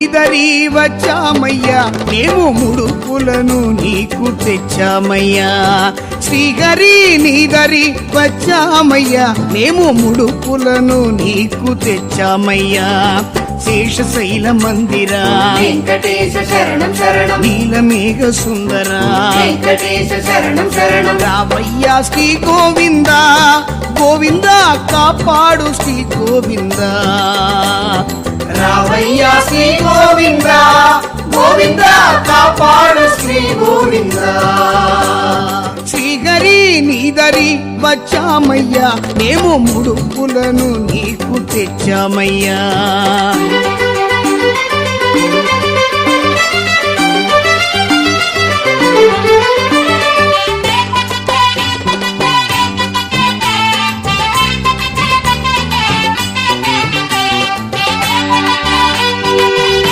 ఇదరి వచ్చామయ్యా మేము ముడుపులను నీకు తెచ్చామయ్యా శ్రీహరి నీదరి వచ్చామయ్యా మేము ముడుపులను నీకు తెచ్చామయ్యా శేషశైల మందిరా వెంకటేశ శరణం శరణం నీలమేఘ సుందరా వెంకటేశ శరణం శరణం రావయ్యా శ్రీ గోవిందా గోవిందా కాపాడు శ్రీ గోవిందా రావయ్యా శ్రీ గోవిందా గోవిందా కాపాడు శ్రీ గోవిందా శ్రీహరి నీదరి వచ్చామయ్యా మేము ముడుపులను నీకు తెచ్చామయ్యా